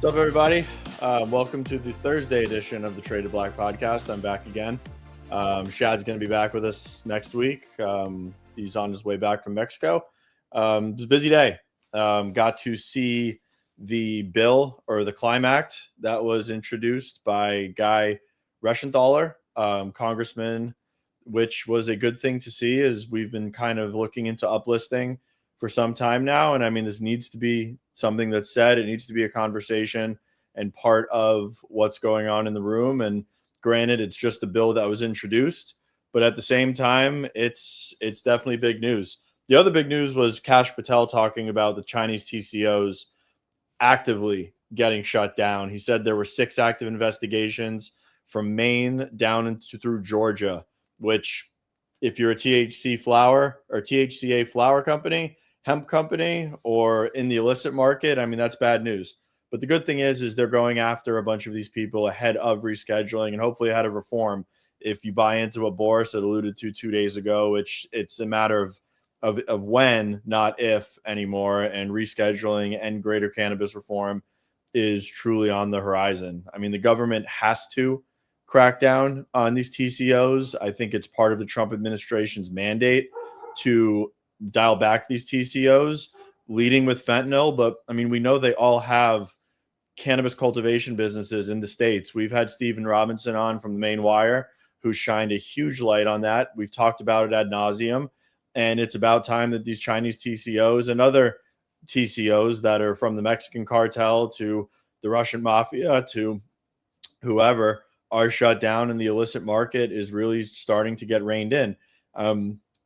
What's up, everybody? Welcome to the Thursday edition of the Traded Black podcast. I'm back again. Shad's going to be back with us next week. He's on his way back from Mexico. It was a busy day. Got to see the bill or the climax that was introduced by Guy Reschenthaler, congressman, which was a good thing to see as we've been kind of looking into uplisting for some time now. And I mean, this needs to be something that's said. It needs to be a conversation and part of what's going on in the room. And granted, it's just a bill that was introduced, but at the same time, it's definitely big news. The other big news was Kash Patel talking about the Chinese TCOs actively getting shut down. He said there were 6 active investigations from Maine down into through Georgia, which if you're a THC flower or THCA flower company, hemp company, or in the illicit market, I mean, that's bad news. But the good thing is they're going after a bunch of these people ahead of rescheduling and hopefully ahead of reform. If you buy into what Boris had alluded to 2 days ago, which it's a matter of when, not if anymore, and rescheduling and greater cannabis reform is truly on the horizon. I mean, the government has to crack down on these TCOs. I think it's part of the Trump administration's mandate to dial back these TCOs, leading with fentanyl. But I mean, we know they all have cannabis cultivation businesses in the States. We've had Stephen Robinson on from the Main Wire, who shined a huge light on that. We've talked about it ad nauseum. And it's about time that these Chinese TCOs and other TCOs that are from the Mexican cartel to the Russian mafia to whoever are shut down, and the illicit market is really starting to get reined in.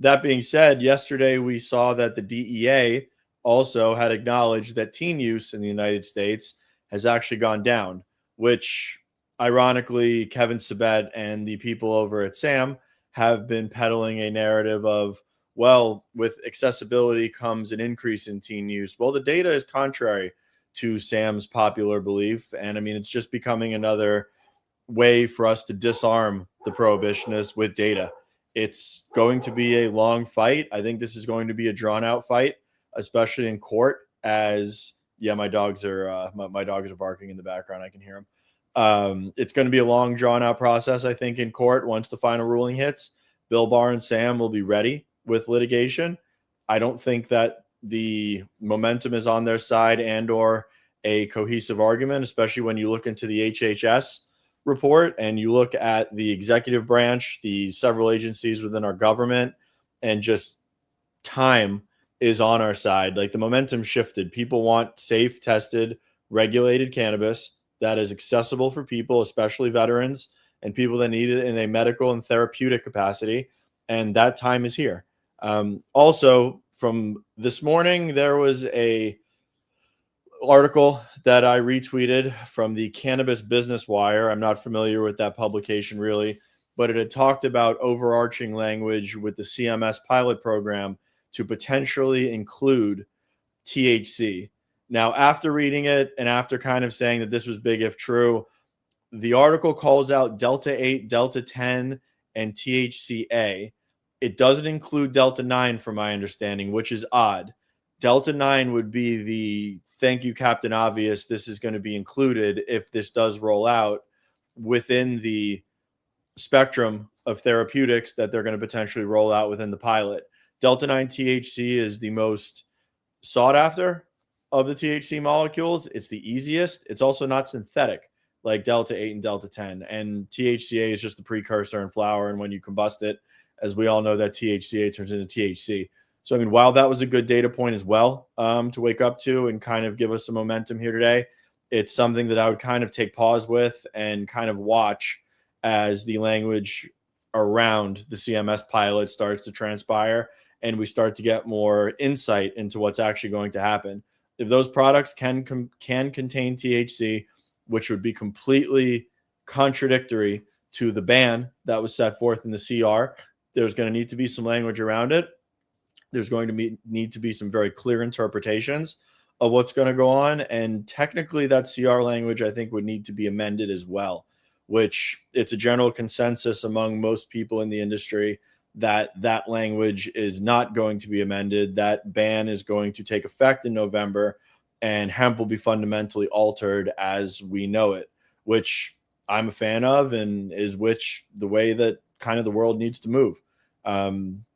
That being said, yesterday we saw that the DEA also had acknowledged that teen use in the United States has actually gone down, which ironically, Kevin Sabet and the people over at SAM have been peddling a narrative of, well, with accessibility comes an increase in teen use. Well, the data is contrary to SAM's popular belief. And I mean, it's just becoming another way for us to disarm the prohibitionists with data. It's going to be a long fight. I think this is going to be a drawn out fight, especially in court, as my dogs are barking in the background. I can hear them. It's going to be a long drawn out process, I think, in court. Once the final ruling hits, Bill Barr and Sam will be ready with litigation. I don't think that the momentum is on their side and or a cohesive argument, especially when you look into the HHS report and you look at the executive branch, the several agencies within our government, and just time is on our side. Like, the momentum shifted. People want safe, tested, regulated cannabis that is accessible for people, especially veterans and people that need it in a medical and therapeutic capacity. And that time is here. Also, from this morning, there was a article that I retweeted from the Cannabis Business Wire. I'm not familiar with that publication really, but it had talked about overarching language with the CMS pilot program to potentially include THC. Now, after reading it and after kind of saying that this was big if true, the article calls out Delta 8, Delta 10, and THCA. It doesn't include Delta 9 from my understanding, which is odd. Delta 9 would be the thank you, Captain Obvious. This is going to be included if this does roll out within the spectrum of therapeutics that they're going to potentially roll out within the pilot. Delta 9 THC is the most sought after of the THC molecules. It's the easiest. It's also not synthetic like Delta 8 and Delta 10. And THCA is just the precursor in flower. And when you combust it, as we all know, that THCA turns into THC. So, I mean, while that was a good data point as well to wake up to and kind of give us some momentum here today, it's something that I would kind of take pause with and kind of watch as the language around the CMS pilot starts to transpire and we start to get more insight into what's actually going to happen. If those products can contain THC, which would be completely contradictory to the ban that was set forth in the CR, there's going to need to be some language around it. There's going to need to be some very clear interpretations of what's going to go on. And technically that CR language, I think, would need to be amended as well, which it's a general consensus among most people in the industry that that language is not going to be amended. That ban is going to take effect in November. and hemp will be fundamentally altered as we know it, which I'm a fan of, and is the way that kind of the world needs to move.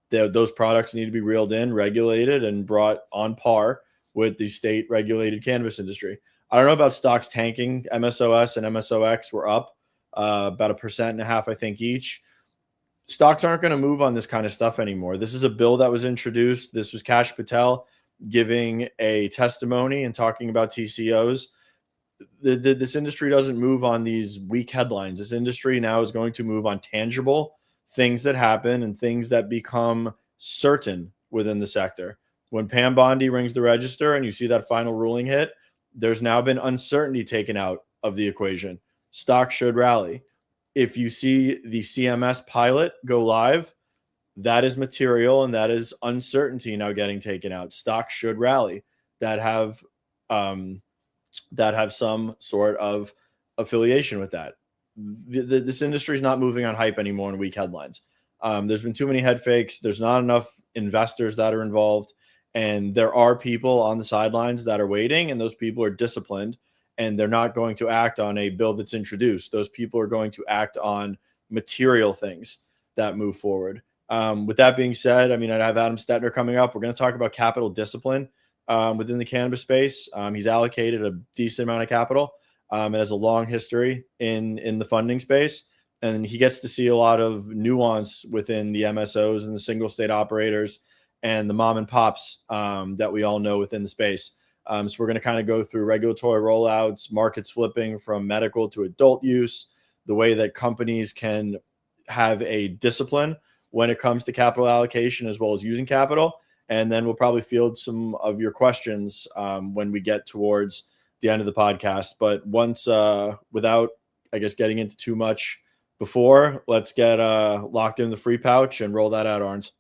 Those products need to be reeled in, regulated, and brought on par with the state regulated cannabis industry. I don't know about stocks tanking. MSOS and MSOX were up about 1.5%, I think, each. Stocks aren't going to move on this kind of stuff anymore. This is a bill that was introduced. This was Kash Patel giving a testimony and talking about TCOs. This industry doesn't move on these weak headlines. This industry now is going to move on tangible things that happen and things that become certain within the sector. When Pam Bondi rings the register and you see that final ruling hit, there's now been uncertainty taken out of the equation. Stock should rally. If you see the CMS pilot go live, that is material and that is uncertainty now getting taken out. Stocks should rally that have some sort of affiliation with that. This industry is not moving on hype anymore and weak headlines. There's been too many head fakes. There's not enough investors that are involved. And there are people on the sidelines that are waiting, and those people are disciplined, and they're not going to act on a bill that's introduced. Those people are going to act on material things that move forward. With that being said, I have Adam Stettner coming up. We're going to talk about capital discipline within the cannabis space. He's allocated a decent amount of capital and has a long history in the funding space. And he gets to see a lot of nuance within the MSOs and the single state operators and the mom and pops that we all know within the space. So we're going to kind of go through regulatory rollouts, markets flipping from medical to adult use, the way that companies can have a discipline when it comes to capital allocation as well as using capital. And then we'll probably field some of your questions when we get towards the end of the podcast. But once, without, I guess, getting into too much before, let's get locked in the free pouch and roll that out, Arns.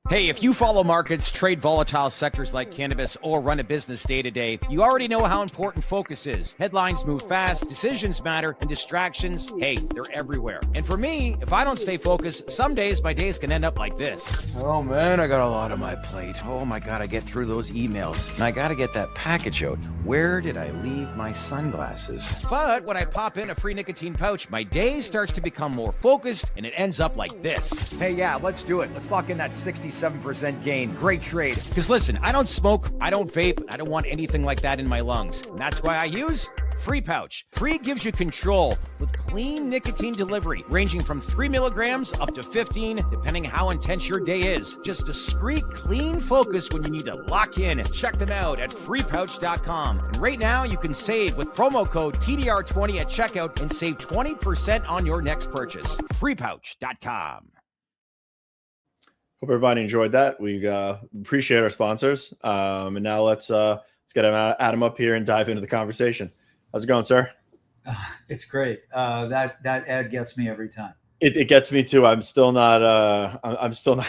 Hey, if you follow markets, trade volatile sectors like cannabis, or run a business day to day, you already know how important focus is. Headlines move fast, decisions matter, and distractions, hey, they're everywhere. And for me, if I don't stay focused, some days my days can end up like this. Oh man, I got a lot on my plate. Oh my God, I get through those emails. And I gotta get that package out. Where did I leave my sunglasses? But when I pop in a free nicotine pouch, my day starts to become more focused, and it ends up like this. Hey, yeah, let's do it. Let's lock in that 67% gain. Great trade. Because listen, I don't smoke, I don't vape, I don't want anything like that in my lungs. And that's why I use Free Pouch. Free gives you control with clean nicotine delivery, ranging from 3 milligrams up to 15, depending how intense your day is. Just discreet, clean focus when you need to lock in. Check them out at freepouch.com. And right now, you can save with promo code TDR20 at checkout and save 20% on your next purchase. freepouch.com. Hope everybody enjoyed that. We appreciate our sponsors. And now let's get Adam up here and dive into the conversation. How's it going, sir? It's great. That ad gets me every time. It gets me too. I'm still not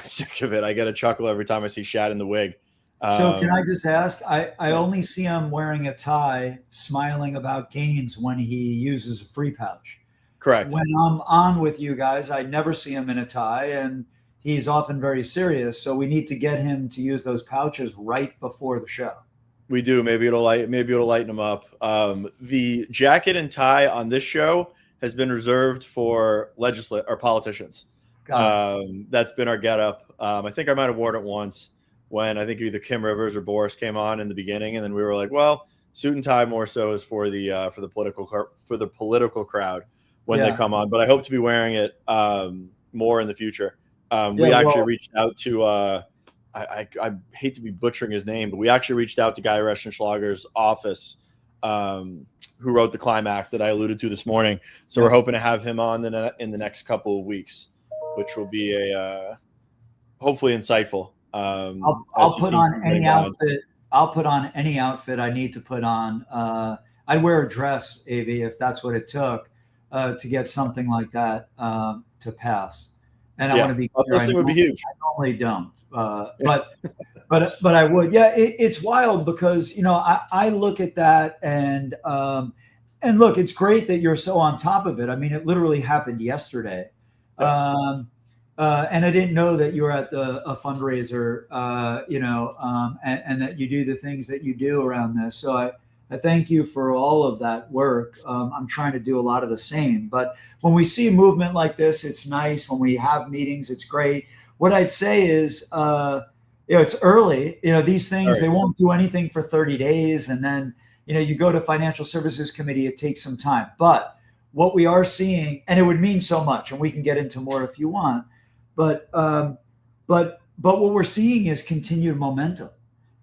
sick of it. I get a chuckle every time I see Shad in the wig. So can I just ask? I only see him wearing a tie, smiling about gains when he uses a free pouch. Correct. When I'm on with you guys, I never see him in a tie, and he's often very serious. So we need to get him to use those pouches right before the show. We do. Maybe it'll lighten them up. The jacket and tie on this show has been reserved for politicians. That's been our getup. I think I might have worn it once when I think either Kim Rivers or Boris came on in the beginning, and then we were like, well, suit and tie more so is for the political crowd when they come on. But I hope to be wearing it more in the future. We actually reached out to. I hate to be butchering his name, but we actually reached out to Guy Reschenschlager's office, who wrote the Climax that I alluded to this morning. So we're hoping to have him on in the next couple of weeks, which will be a hopefully insightful. I'll put on any outfit. I'll put on any outfit I need to put on. I'd wear a dress, AV, if that's what it took to get something like that to pass. And I want to be clear, Uplisting would be huge. I normally don't. But I would. Yeah, it's wild because, I look at that and look, it's great that you're so on top of it. I mean, it literally happened yesterday. And I didn't know that you were at a fundraiser, and that you do the things that you do around this. So I thank you for all of that work. I'm trying to do a lot of the same. But when we see movement like this, it's nice. When we have meetings, it's great. What I'd say is, it's early. These things, they won't do anything for 30 days. And then, you go to Financial Services Committee, it takes some time. But what we are seeing, and it would mean so much, and we can get into more if you want, but what we're seeing is continued momentum.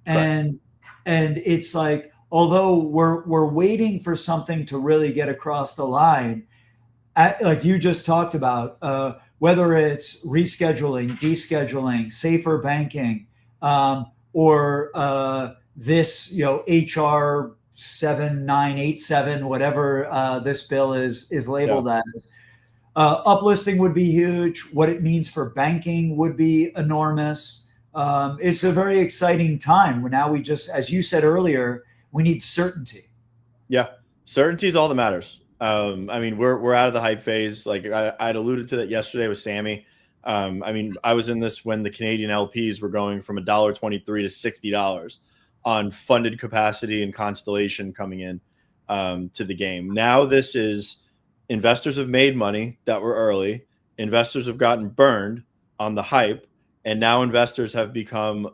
And it's like, although we're waiting for something to really get across the line, like you just talked about, whether it's rescheduling, descheduling, safer banking, or this, HR 7987, whatever this bill is labeled as. Uplisting would be huge. What it means for banking would be enormous. It's a very exciting time. Now we just, as you said earlier, we need certainty. Yeah, certainty is all that matters. We're out of the hype phase. Like I'd alluded to that yesterday with Sammy. I was in this when the Canadian LPs were going from $1.23 to $60 on funded capacity and Constellation coming in to the game. Now this is investors have made money that were early. Investors have gotten burned on the hype, and now investors have become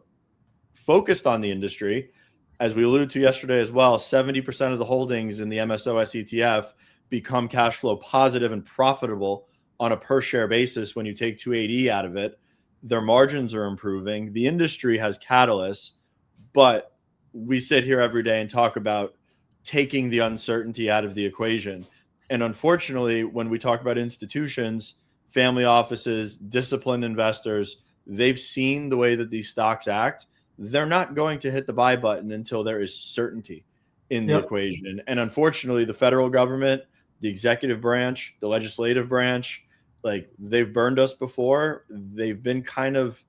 focused on the industry. As we alluded to yesterday as well, 70% of the holdings in the MSOS ETF become cash flow positive and profitable on a per share basis when you take 280 out of it. Their margins are improving. The industry has catalysts, but we sit here every day and talk about taking the uncertainty out of the equation. And unfortunately, when we talk about institutions, family offices, disciplined investors, they've seen the way that these stocks act. They're not going to hit the buy button until there is certainty in the equation. And unfortunately, the federal government, the executive branch, the legislative branch, like they've burned us before. They've been kind of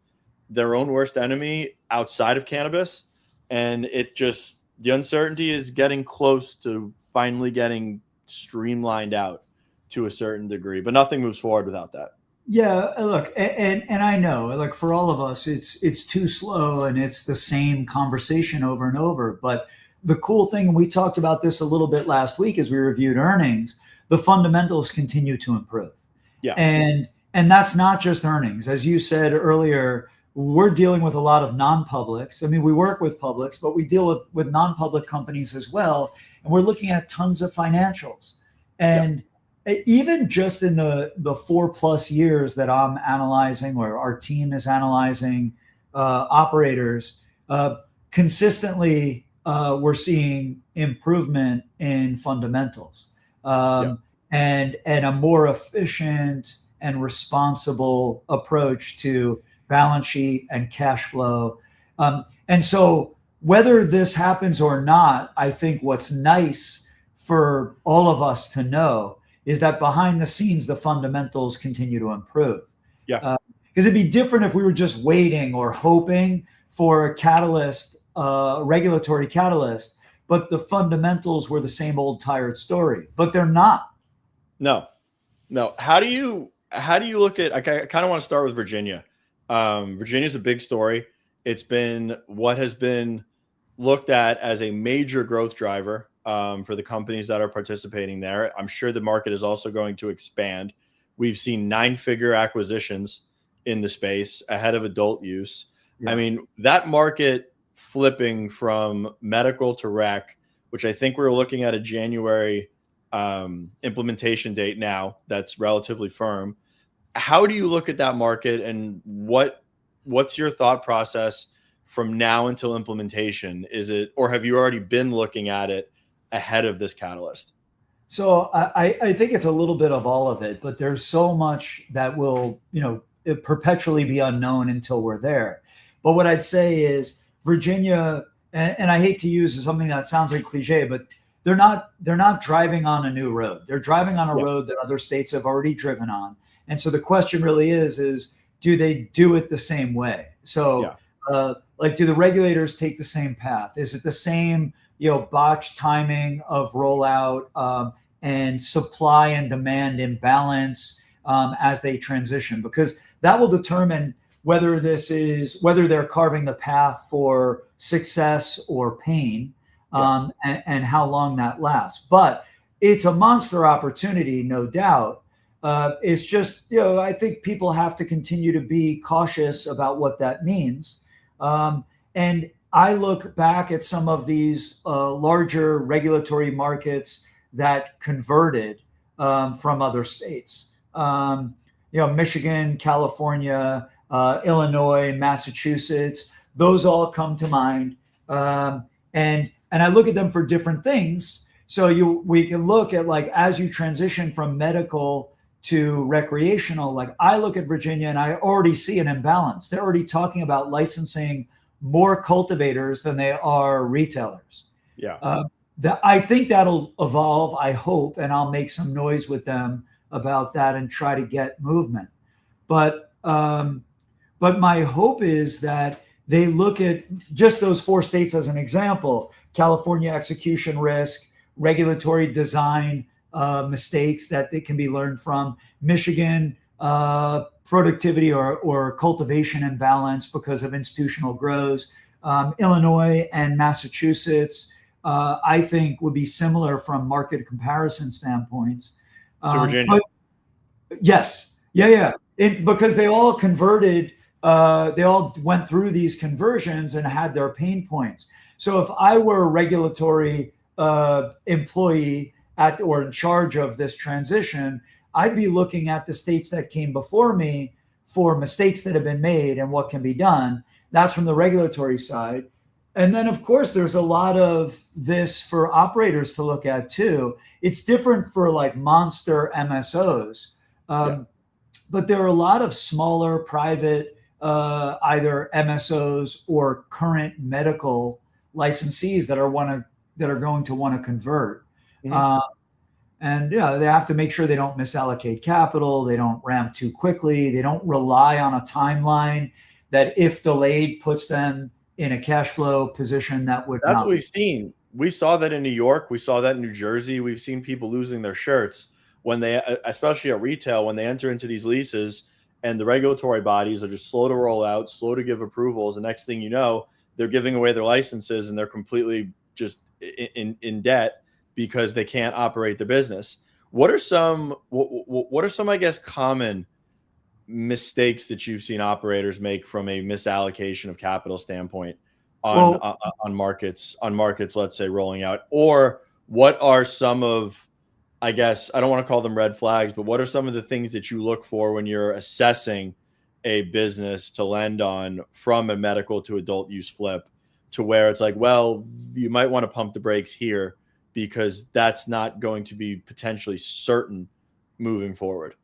their own worst enemy outside of cannabis. And the uncertainty is getting close to finally getting streamlined out to a certain degree, but nothing moves forward without that. Yeah, look, and I know, like for all of us, it's too slow and it's the same conversation over and over. But the cool thing, and we talked about this a little bit last week as we reviewed earnings, the fundamentals continue to improve. Yeah. And that's not just earnings. As you said earlier, we're dealing with a lot of non-publics. I mean, we work with publics, but we deal with non-public companies as well. And we're looking at tons of financials. And even just in the 4+ years that I'm analyzing, or our team is analyzing operators, consistently we're seeing improvement in fundamentals and a more efficient and responsible approach to balance sheet and cash flow. And so whether this happens or not, I think what's nice for all of us to know is that behind the scenes, the fundamentals continue to improve. Yeah. Because it'd be different if we were just waiting or hoping for a catalyst, regulatory catalyst, but the fundamentals were the same old tired story, but they're not. No. How do you look at, I kind of want to start with Virginia. Virginia's a big story. It's been what has been looked at as a major growth driver for the companies that are participating there. I'm sure the market is also going to expand. We've seen 9-figure acquisitions in the space ahead of adult use. Yeah. I mean, that market flipping from medical to rec, which I think we're looking at a January implementation date now that's relatively firm. How do you look at that market, and what's your thought process from now until implementation? Is it, or have you already been looking at it ahead of this catalyst? So I think it's a little bit of all of it, but there's so much that will, perpetually be unknown until we're there. But what I'd say is Virginia, and I hate to use something that sounds like cliche, but they're not driving on a new road. They're driving on a road that other states have already driven on. And so the question really is do they do it the same way? So do the regulators take the same path? Is it the same, botched timing of rollout and supply and demand imbalance as they transition? Because that will determine whether they're carving the path for success or pain. and how long that lasts. But it's a monster opportunity, no doubt. It's just, I think people have to continue to be cautious about what that means. And I look back at some of these larger regulatory markets that converted from other states. Michigan, California, Illinois, Massachusetts, those all come to mind. And I look at them for different things. So we can look at, like, as you transition from medical to recreational, like I look at Virginia and I already see an imbalance. They're already talking about licensing more cultivators than they are retailers. Yeah. I think that'll evolve, I hope, and I'll make some noise with them about that and try to get movement. But my hope is that they look at just those 4 states as an example: California, execution risk, regulatory design mistakes that they can be learned from; Michigan, productivity or cultivation imbalance because of institutional grows; Illinois and Massachusetts, I think, would be similar from market comparison standpoints. To Virginia. Yes. Yeah. Because they all converted, they all went through these conversions and had their pain points. So if I were a regulatory employee or in charge of this transition, I'd be looking at the states that came before me for mistakes that have been made and what can be done. That's from the regulatory side. And then, of course, there's a lot of this for operators to look at too. It's different for like monster MSOs, but there are a lot of smaller private, either MSOs or current medical licensees that are going to want to convert. Mm-hmm. And they have to make sure they don't misallocate capital, they don't ramp too quickly, they don't rely on a timeline that, if delayed, puts them in a cash flow position that would. That's what we've seen. We saw that in New York. We saw that in New Jersey. We've seen people losing their shirts when they, especially at retail, when they enter into these leases and the regulatory bodies are just slow to roll out, slow to give approvals. The next thing you know, they're giving away their licenses and they're completely just in debt because they can't operate the business. What are some, I guess, common mistakes that you've seen operators make from a misallocation of capital standpoint on markets, let's say, rolling out? Or what are some of, I guess, I don't want to call them red flags, but what are some of the things that you look for when you're assessing a business to lend on from a medical to adult use flip, to where it's like, well, you might want to pump the brakes here because that's not going to be potentially certain moving forward?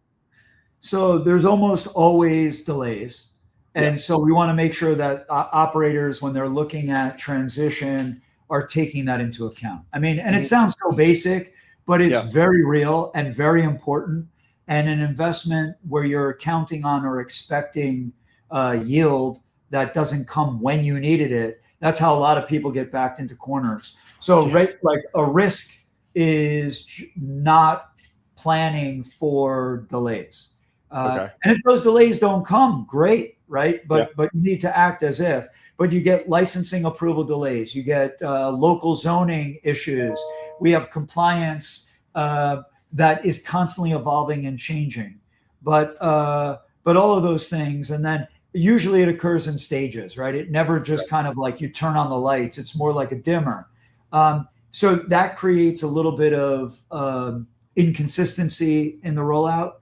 So there's almost always delays. And so we want to make sure that operators, when they're looking at transition, are taking that into account. I mean, and it sounds so basic, but it's very real and very important. And an investment where you're counting on or expecting yield that doesn't come when you needed it, that's how a lot of people get backed into corners. So like a risk is not planning for delays. And if those delays don't come, great, right? But you need to act as if. But you get licensing approval delays. You get local zoning issues. We have compliance that is constantly evolving and changing. But all of those things, and then usually it occurs in stages, right? It never just kind of like you turn on the lights. It's more like a dimmer. So that creates a little bit of inconsistency in the rollout.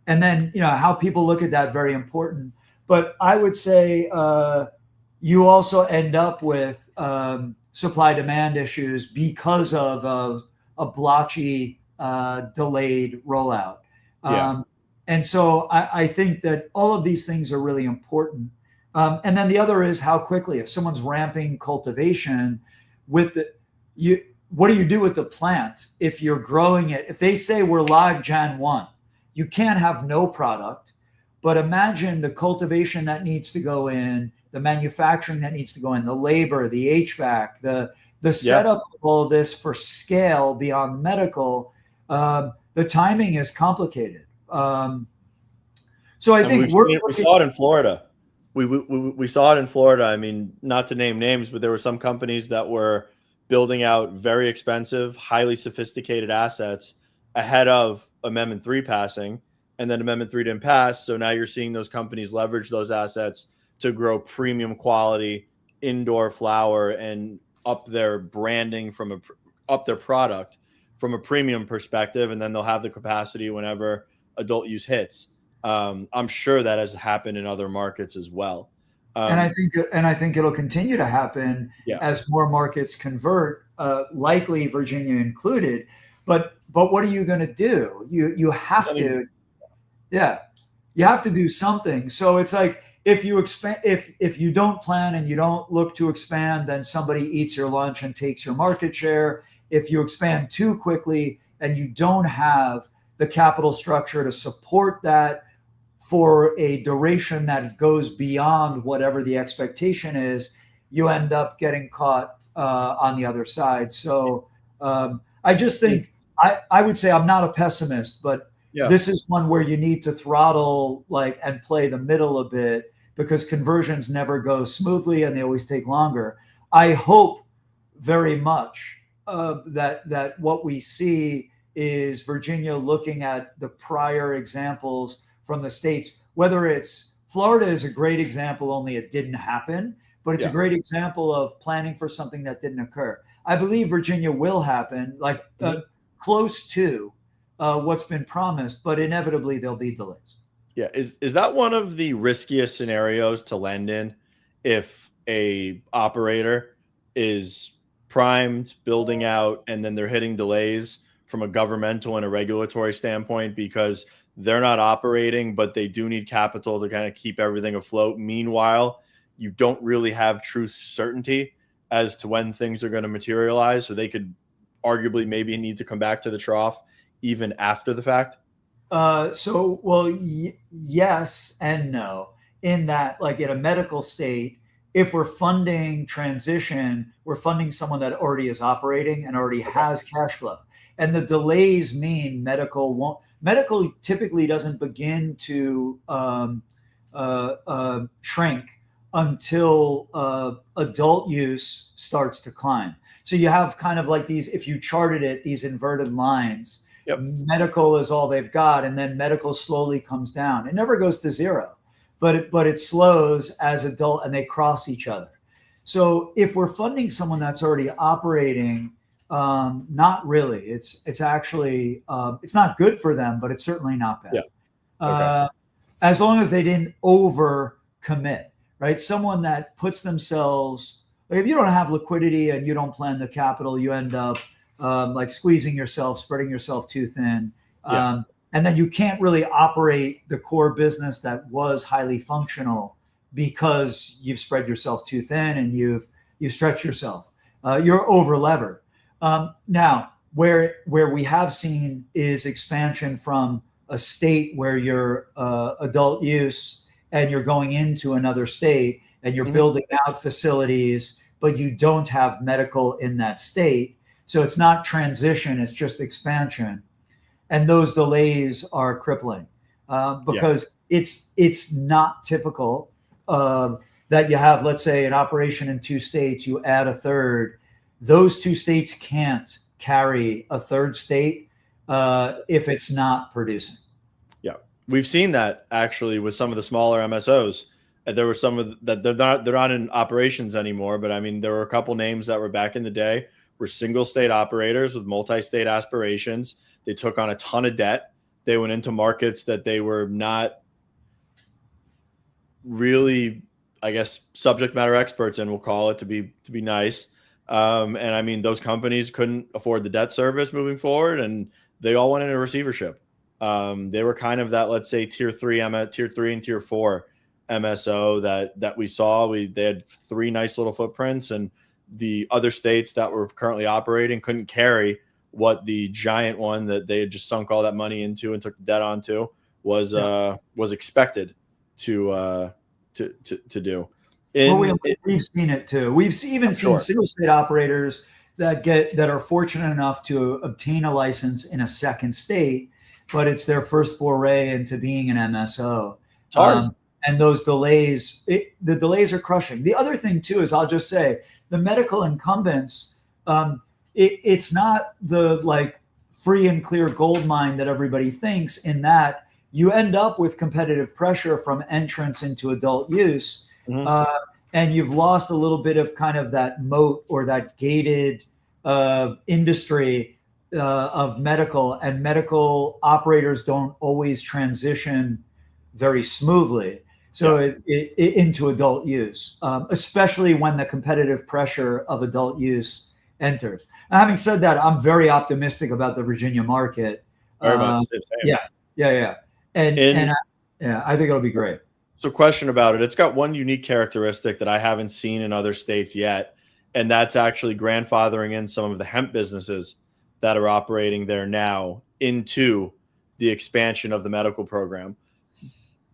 And then, how people look at that, very important. But I would say you also end up with supply demand issues because of a blotchy, delayed rollout. And so I think that all of these things are really important. And then the other is how quickly, if someone's ramping cultivation with what do you do with the plant if you're growing it? If they say we're live Jan 1, you can't have no product. But imagine the cultivation that needs to go in, the manufacturing that needs to go in, the labor, the HVAC, the setup of all this for scale beyond medical. The timing is complicated. So I think we saw it in Florida. We saw it in Florida. I mean, not to name names, but there were some companies that were building out very expensive, highly sophisticated assets ahead of Amendment 3 passing, and then Amendment 3 didn't pass. So now you're seeing those companies leverage those assets to grow premium quality indoor flower and up their branding up their product from a premium perspective, and then they'll have the capacity whenever adult use hits. I'm sure that has happened in other markets as well. And I think it'll continue to happen as more markets convert, likely Virginia included. But what are you going to do? You have to, you have to do something. So it's like if you expand, if you don't plan and you don't look to expand, then somebody eats your lunch and takes your market share. If you expand too quickly and you don't have the capital structure to support that for a duration that goes beyond whatever the expectation is, you end up getting caught on the other side. So I just think I would say I'm not a pessimist, but this is one where you need to throttle and play the middle a bit, because conversions never go smoothly and they always take longer. I hope very much that what we see is Virginia looking at the prior examples from the states, whether it's Florida is a great example, only it didn't happen, but it's a great example of planning for something that didn't occur. I believe Virginia will happen, close to what's been promised, but inevitably there'll be delays. Yeah. Is that one of the riskiest scenarios to lend in if a operator is primed, building out, and then they're hitting delays from a governmental and a regulatory standpoint because they're not operating, but they do need capital to kind of keep everything afloat? Meanwhile, you don't really have true certainty as to when things are going to materialize. So they could arguably maybe need to come back to the trough even after the fact. Yes and no, in that, in a medical state, if we're funding transition, we're funding someone that already is operating and already has cash flow. And the delays mean medical typically doesn't begin to shrink until adult use starts to climb. So you have kind of these, if you charted it, these inverted lines. Yep. Medical is all they've got, and then medical slowly comes down. It never goes to zero, but it slows as adult, and they cross each other. So if we're funding someone that's already operating, not really. It's actually it's not good for them, but it's certainly not bad. Yeah. Okay. As long as they didn't over commit, right? Someone that puts themselves, if you don't have liquidity and you don't plan the capital, you end up squeezing yourself, spreading yourself too thin. And then you can't really operate the core business that was highly functional because you've spread yourself too thin and you've stretched yourself. You're over levered. Now, where we have seen is expansion from a state where you're adult use and you're going into another state and you're building out facilities, but you don't have medical in that state. So it's not transition, it's just expansion. And those delays are crippling because it's not typical that you have, let's say, an operation in 2 states, you add a third. Those 2 states can't carry a third state if it's not producing. Yeah, we've seen that actually with some of the smaller MSOs. There were some of that they're not in operations anymore, but I mean there were a couple names that were back in the day were single state operators with multi-state aspirations. They took on a ton of debt. They went into markets that they were not really, I guess, subject matter experts in, we'll call it, to be nice. And I mean, those companies couldn't afford the debt service moving forward, and they all went into receivership. They were kind of that, let's say, tier 3 and tier 4 MSO that we saw. They had 3 nice little footprints, and the other states that were currently operating couldn't carry what the giant one that they had just sunk all that money into and took the debt onto was expected to do. We've seen it too. We've even seen single state operators that are fortunate enough to obtain a license in a second state, but it's their first foray into being an MSO. And those delays, the delays are crushing. The other thing too is, I'll just say, the medical incumbents it's not the like free and clear gold mine that everybody thinks, in that you end up with competitive pressure from entrance into adult use. And you've lost a little bit of kind of that moat or that gated industry of medical, and medical operators don't always transition very smoothly. So into adult use, especially when the competitive pressure of adult use enters. Now, having said that, I'm very optimistic about the Virginia market. Very much the same. Yeah. And I think it'll be great. So question about it. It's got one unique characteristic that I haven't seen in other states yet, and that's actually grandfathering in some of the hemp businesses that are operating there now into the expansion of the medical program.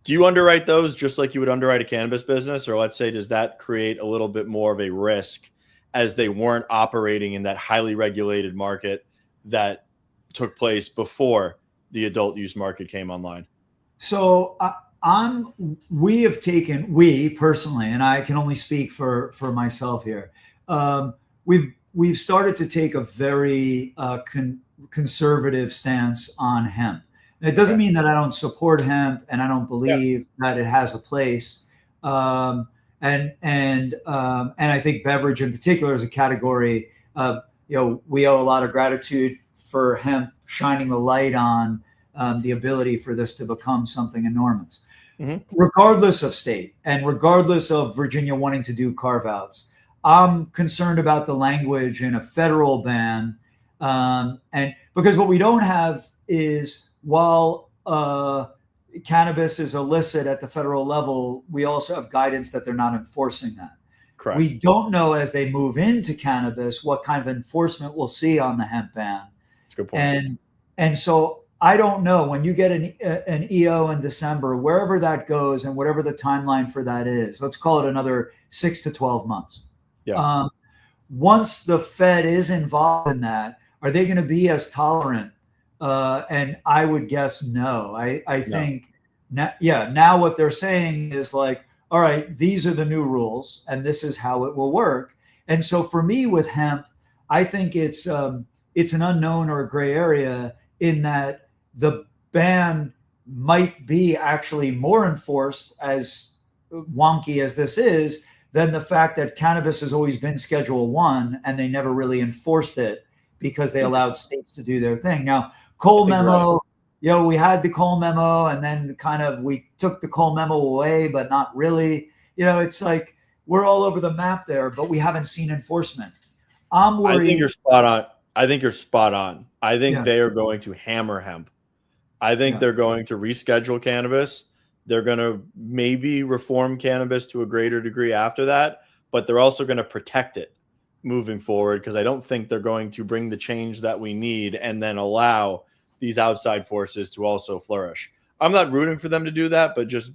Do you underwrite those just like you would underwrite a cannabis business? Or let's say, does that create a little bit more of a risk as they weren't operating in that highly regulated market that took place before the adult use market came online? So we personally, and I can only speak for myself here, we've started to take a very conservative stance on hemp. And it doesn't mean that I don't support hemp and I don't believe that it has a place. And I think beverage in particular is a category. We owe a lot of gratitude for hemp shining the light on the ability for this to become something enormous. Regardless of state and regardless of Virginia wanting to do carve-outs, I'm concerned about the language in a federal ban. And because what we don't have is, while cannabis is illicit at the federal level, we also have guidance that they're not enforcing that. Correct. We don't know, as they move into cannabis, what kind of enforcement we'll see on the hemp ban. That's a good point. And so I don't know, when you get an EO in December, wherever that goes and whatever the timeline for that is, let's call it another 6 to 12 months. Once the Fed is involved in that, are they going to be as tolerant? And I would guess no. I think now what they're saying is like, all right, these are the new rules and this is how it will work. And so for me with hemp, I think it's an unknown or a gray area, in that the ban might be actually more enforced, as wonky as this is, than the fact that cannabis has always been Schedule 1 and they never really enforced it because they allowed states to do their thing. Now, Cole memo, we had the Cole memo, and then kind of we took the Cole memo away, but not really. It's like we're all over the map there, but we haven't seen enforcement. I'm worried. I think you're spot on. I think they are going to hammer hemp. I think they're going to reschedule cannabis. They're going to maybe reform cannabis to a greater degree after that, but they're also going to protect it moving forward, because I don't think they're going to bring the change that we need and then allow these outside forces to also flourish. I'm not rooting for them to do that, but just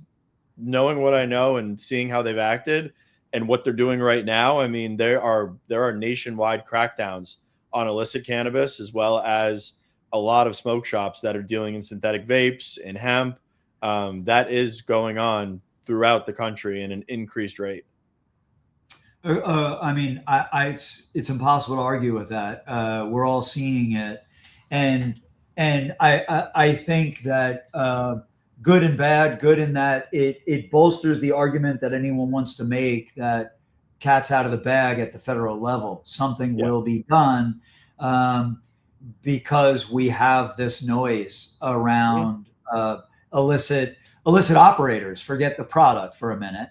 knowing what I know and seeing how they've acted and what they're doing right now, I mean, there are nationwide crackdowns on illicit cannabis, as well as a lot of smoke shops that are dealing in synthetic vapes and hemp. That is going on throughout the country in an increased rate. It's impossible to argue with that. We're all seeing it, and I think that good and bad. Good in that it bolsters the argument that anyone wants to make that cat's out of the bag at the federal level. Something will be done because we have this noise around illicit operators. Forget the product for a minute.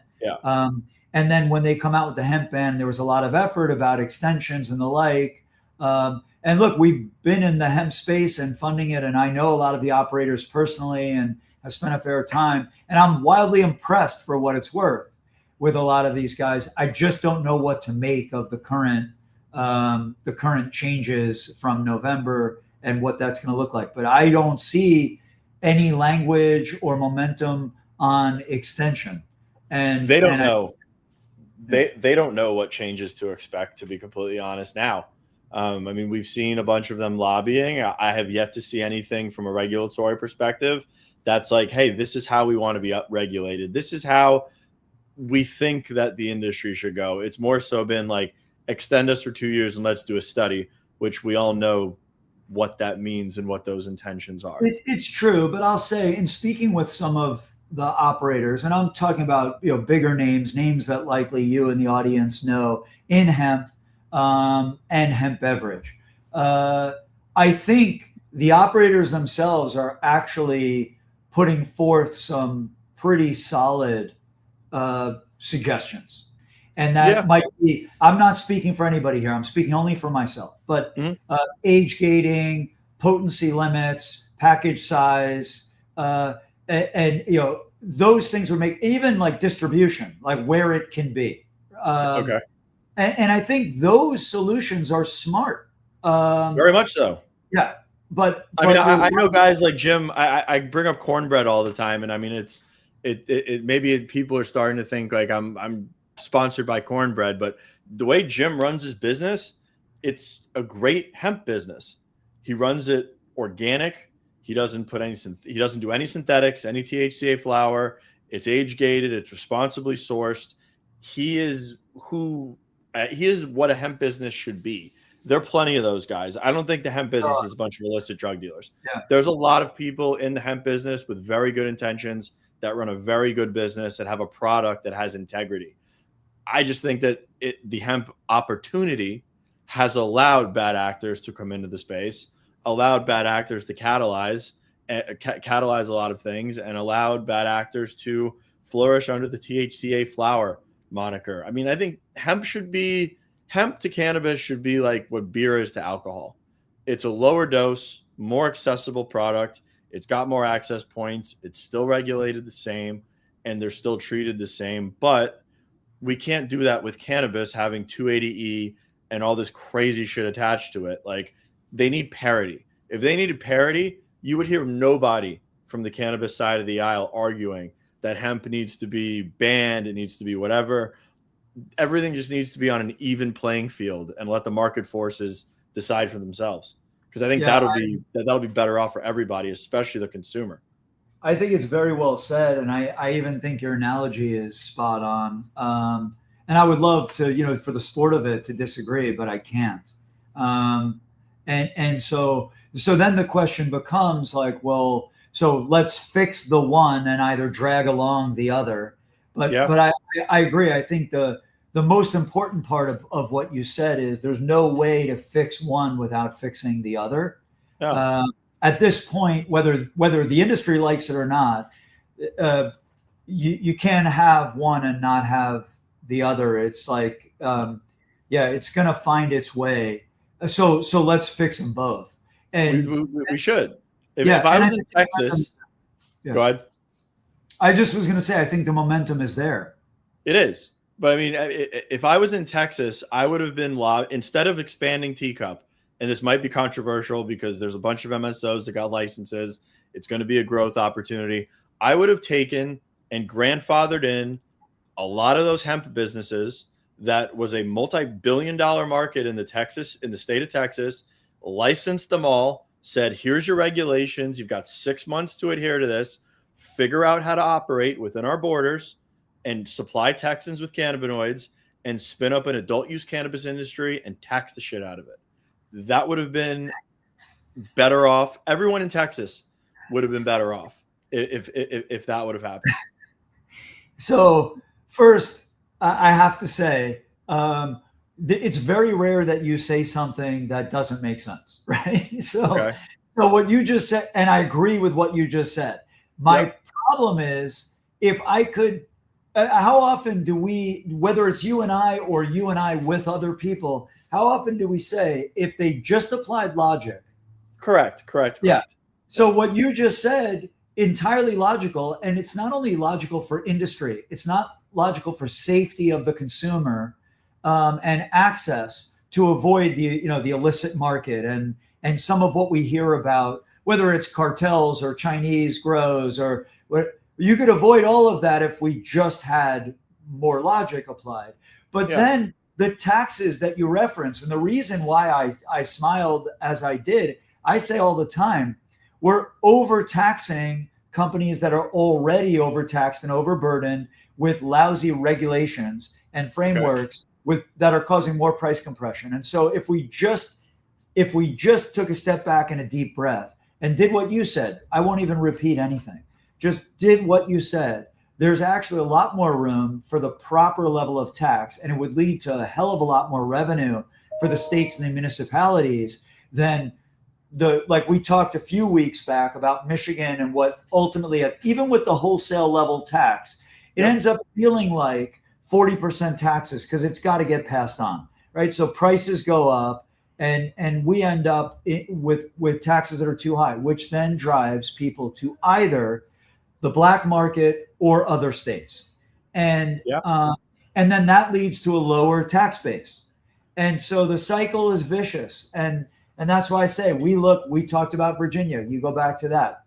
And then when they come out with the hemp ban, there was a lot of effort about extensions and the like. And look, we've been in the hemp space and funding it, and I know a lot of the operators personally and have spent a fair time. And I'm wildly impressed, for what it's worth, with a lot of these guys. I just don't know what to make of the current changes from November and what that's going to look like. But I don't see any language or momentum on extension. And they don't know. They don't know what changes to expect, to be completely honest now. We've seen a bunch of them lobbying. I have yet to see anything from a regulatory perspective that's like, hey, this is how we want to be regulated. This is how we think that the industry should go. It's more so been like, extend us for 2 years and let's do a study, which we all know what that means and what those intentions are. It's true, but I'll say, in speaking with some of the operators, and I'm talking about bigger names that likely you and the audience know in hemp and hemp beverage, I think the operators themselves are actually putting forth some pretty solid suggestions. And that might be, I'm not speaking for anybody here, I'm speaking only for myself, but age gating, potency limits, package size, and those things would make, even like distribution, like where it can be. Okay. And I think those solutions are smart. Very much so. Yeah. But I know guys like Jim, I bring up cornbread all the time. And I mean, it maybe people are starting to think like I'm sponsored by cornbread, but the way Jim runs his business, it's a great hemp business. He runs it organic. He doesn't do any synthetics, any THCA flower. It's age gated. It's responsibly sourced. He is what a hemp business should be. There are plenty of those guys. I don't think the hemp business is a bunch of illicit drug dealers. Yeah. There's a lot of people in the hemp business with very good intentions that run a very good business that have a product that has integrity. I just think that the hemp opportunity has allowed bad actors to come into the space, allowed bad actors to catalyze a lot of things, and allowed bad actors to flourish under the THCA flower moniker. I mean, I think hemp to cannabis should be like what beer is to alcohol. It's a lower dose, more accessible product. It's got more access points. It's still regulated the same, and they're still treated the same. But we can't do that with cannabis having 280E and all this crazy shit attached to it. Like, they need parity. If they needed parity, you would hear nobody from the cannabis side of the aisle arguing that hemp needs to be banned. It needs to be whatever. Everything just needs to be on an even playing field and let the market forces decide for themselves. Because I think that'll be better off for everybody, especially the consumer. I think it's very well said, and I even think your analogy is spot on. And I would love to, for the sport of it, to disagree, but I can't. And so then the question becomes like, well, so let's fix the one and either drag along the other. But I agree. I think the most important part of what you said is there's no way to fix one without fixing the other. No. At this point, whether the industry likes it or not, you can't have one and not have the other. It's like, it's going to find its way. So let's fix them both. And we should. If I was in Texas, go ahead. I just was going to say, I think the momentum is there. It is. But I mean, if I was in Texas, I would have been instead of expanding teacup, and this might be controversial because there's a bunch of MSOs that got licenses. It's going to be a growth opportunity. I would have taken and grandfathered in a lot of those hemp businesses that was a multi-billion-dollar market in the state of Texas, licensed them all, said, here's your regulations. You've got 6 months to adhere to this. Figure out how to operate within our borders and supply Texans with cannabinoids and spin up an adult use cannabis industry and tax the shit out of it. That would have been better off. Everyone in Texas would have been better off if that would have happened. So first, I have to say, it's very rare that you say something that doesn't make sense, right? So what you just said, and I agree with what you just said. My problem is, if I could, how often do we, whether it's you and I or you and I with other people, how often do we say, if they just applied logic? Correct. Yeah. So what you just said, entirely logical. And it's not only logical for industry, it's not logical for safety of the consumer and access to avoid the illicit market and some of what we hear about, whether it's cartels or Chinese grows or what. You could avoid all of that if we just had more logic applied. But then the taxes that you reference, and the reason why I smiled as I did, I say all the time, we're overtaxing companies that are already overtaxed and overburdened with lousy regulations and frameworks that are causing more price compression. And so if we just took a step back and a deep breath and did what you said, I won't even repeat anything, just did what you said, there's actually a lot more room for the proper level of tax, and it would lead to a hell of a lot more revenue for the states and the municipalities than like we talked a few weeks back about Michigan and what ultimately, even with the wholesale level tax, it ends up feeling like 40% taxes because it's got to get passed on, right? So prices go up, and we end up with taxes that are too high, which then drives people to either the black market or other states, and then that leads to a lower tax base, and so the cycle is vicious, and that's why I say we talked about Virginia. You go back to that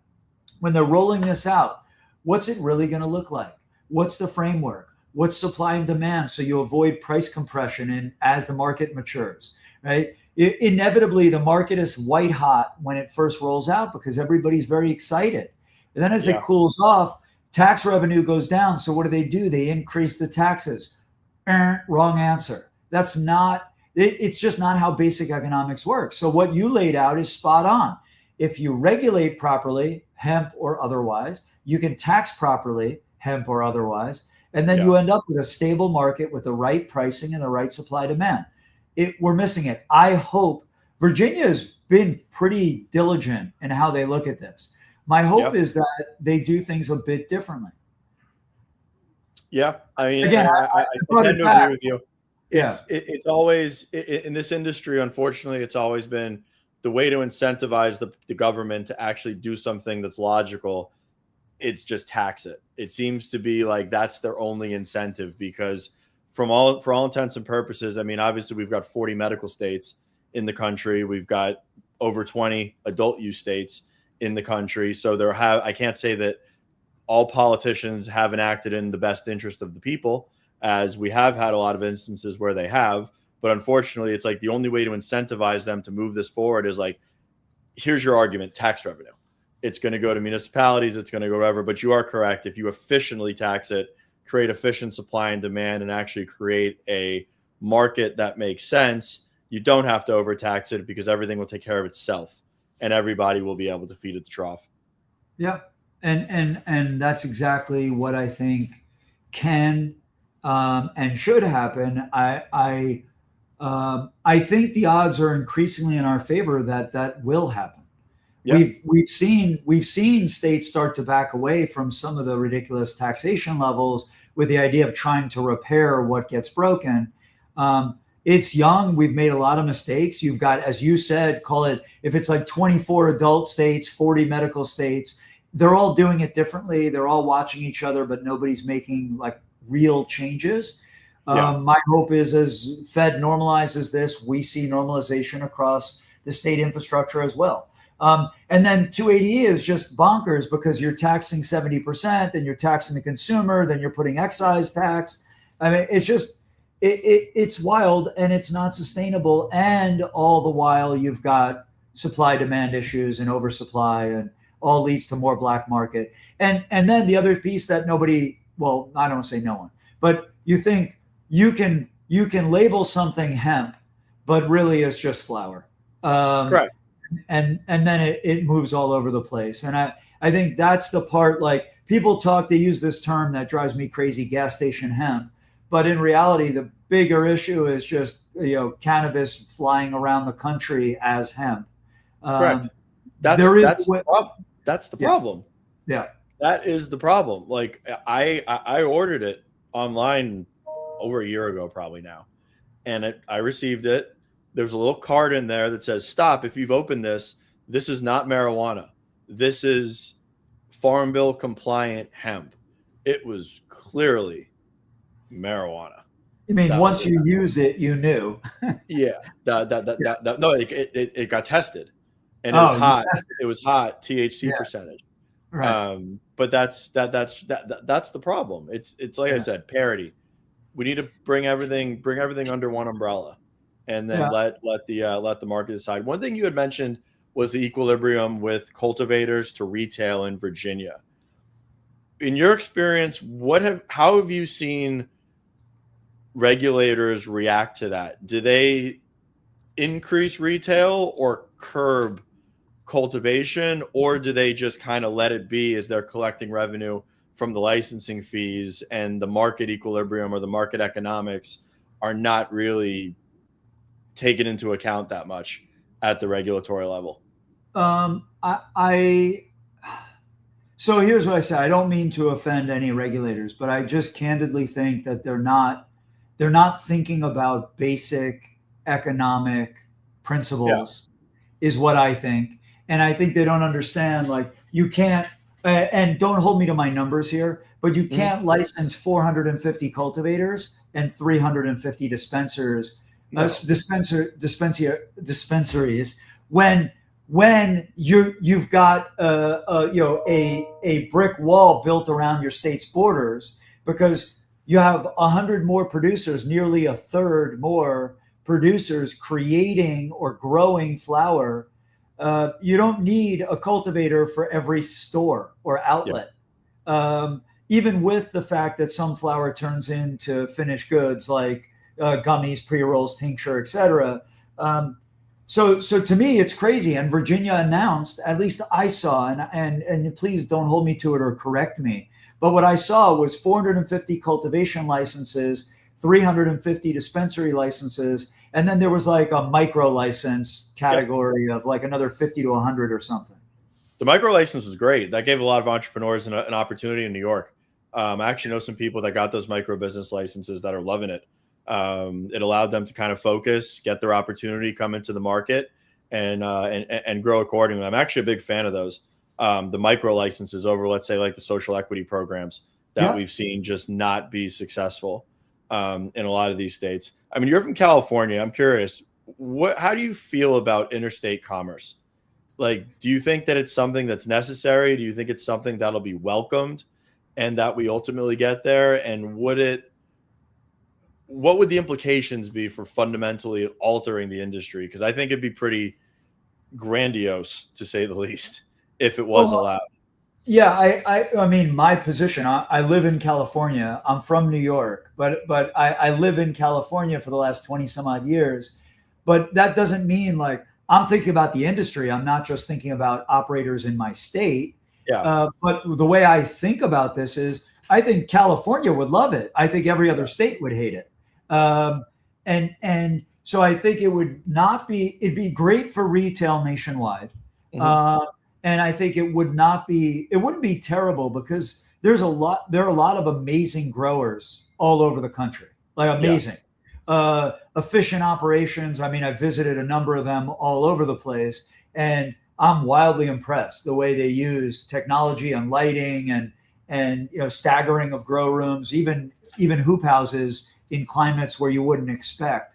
when they're rolling this out. What's it really going to look like? What's the framework? What's supply and demand? So you avoid price compression and as the market matures, right? Inevitably, the market is white hot when it first rolls out because everybody's very excited. And then as it cools off, tax revenue goes down. So what do? They increase the taxes. Wrong answer. That's not, it's just not how basic economics works. So what you laid out is spot on. If you regulate properly, hemp or otherwise, you can tax properly, hemp or otherwise, and then you end up with a stable market with the right pricing and the right supply demand. We're missing it. I hope Virginia has been pretty diligent in how they look at this. My hope is that they do things a bit differently. Yeah, I mean, again, I tend to agree with you. Yeah, it's always in this industry. Unfortunately, it's always been the way to incentivize the government to actually do something that's logical. It's just tax it. It seems to be like that's their only incentive because for all intents and purposes, I mean, obviously we've got 40 medical states in the country. We've got over 20 adult use states in the country. So I can't say that all politicians haven't acted in the best interest of the people, as we have had a lot of instances where they have. But unfortunately, it's like the only way to incentivize them to move this forward is like, here's your argument, tax revenue. It's going to go to municipalities. It's going to go wherever. But you are correct. If you efficiently tax it, create efficient supply and demand, and actually create a market that makes sense, you don't have to overtax it because everything will take care of itself and everybody will be able to feed at the trough. Yeah. And that's exactly what I think can and should happen. I think the odds are increasingly in our favor that will happen. Yeah. We've seen states start to back away from some of the ridiculous taxation levels with the idea of trying to repair what gets broken. It's young. We've made a lot of mistakes. You've got, as you said, call it, if it's like 24 adult states, 40 medical states, they're all doing it differently. They're all watching each other, but nobody's making like real changes. My hope is as Fed normalizes this, we see normalization across the state infrastructure as well. And then 280E is just bonkers because you're taxing 70%, then you're taxing the consumer, then you're putting excise tax. I mean, it's just, it's wild and it's not sustainable. And all the while you've got supply demand issues and oversupply, and all leads to more black market. And then the other piece that nobody, well, I don't want to say no one, but you think you can label something hemp, but really it's just flower. Correct. And then it moves all over the place. And I think that's the part, like people they use this term that drives me crazy, gas station hemp. But in reality, the bigger issue is just, cannabis flying around the country as hemp. Correct. That's the problem. Yeah. That is the problem. Like I ordered it online over a year ago, probably now. And I received it. There's a little card in there that says, stop, if you've opened this is not marijuana. This is Farm Bill compliant hemp. It was clearly marijuana. I mean, once you used it, you knew. Yeah. No, it got tested. And it was hot. It was hot THC percentage. Right. But that's the problem. It's like I said, parity. We need to bring everything under one umbrella. And then let the market decide. One thing you had mentioned was the equilibrium with cultivators to retail in Virginia. In your experience, how have you seen regulators react to that? Do they increase retail or curb cultivation, or do they just kind of let it be as they're collecting revenue from the licensing fees and the market equilibrium or the market economics are not really taken into account that much at the regulatory level? So here's what I say. I don't mean to offend any regulators, but I just candidly think that they're not thinking about basic economic principles, is what I think. And I think they don't understand, like, you can't, and don't hold me to my numbers here, but you can't license 450 cultivators and 350 dispensaries when you've got a brick wall built around your state's borders, because you have 100 more producers, nearly a third more producers creating or growing flower. You don't need a cultivator for every store or outlet. Even with the fact that some flower turns into finished goods like gummies, pre-rolls, tincture, etc. So to me, it's crazy. And Virginia announced, at least I saw, and please don't hold me to it or correct me, but what I saw was 450 cultivation licenses, 350 dispensary licenses, and then there was like a micro license category of like another 50 to 100 or something. The micro license was great. That gave a lot of entrepreneurs an opportunity in New York. I actually know some people that got those micro business licenses that are loving it. It allowed them to kind of focus, get their opportunity, come into the market, and grow accordingly. I'm actually a big fan of those. The micro licenses over, let's say, like the social equity programs that we've seen just not be successful in a lot of these states. I mean, you're from California. I'm curious, how do you feel about interstate commerce? Like, do you think that it's something that's necessary? Do you think it's something that'll be welcomed and that we ultimately get there? And what would the implications be for fundamentally altering the industry? Because I think it'd be pretty grandiose, to say the least, if it was allowed. Yeah, I mean, my position, I live in California. I'm from New York, but I live in California for the last 20 some odd years. But that doesn't mean, like, I'm thinking about the industry. I'm not just thinking about operators in my state. But the way I think about this is, I think California would love it. I think every other state would hate it. And so I think it'd be great for retail nationwide. And I think it wouldn't be terrible, because there are a lot of amazing growers all over the country, like amazing, efficient operations. I mean, I visited a number of them all over the place, and I'm wildly impressed the way they use technology and lighting and staggering of grow rooms, even hoop houses in climates where you wouldn't expect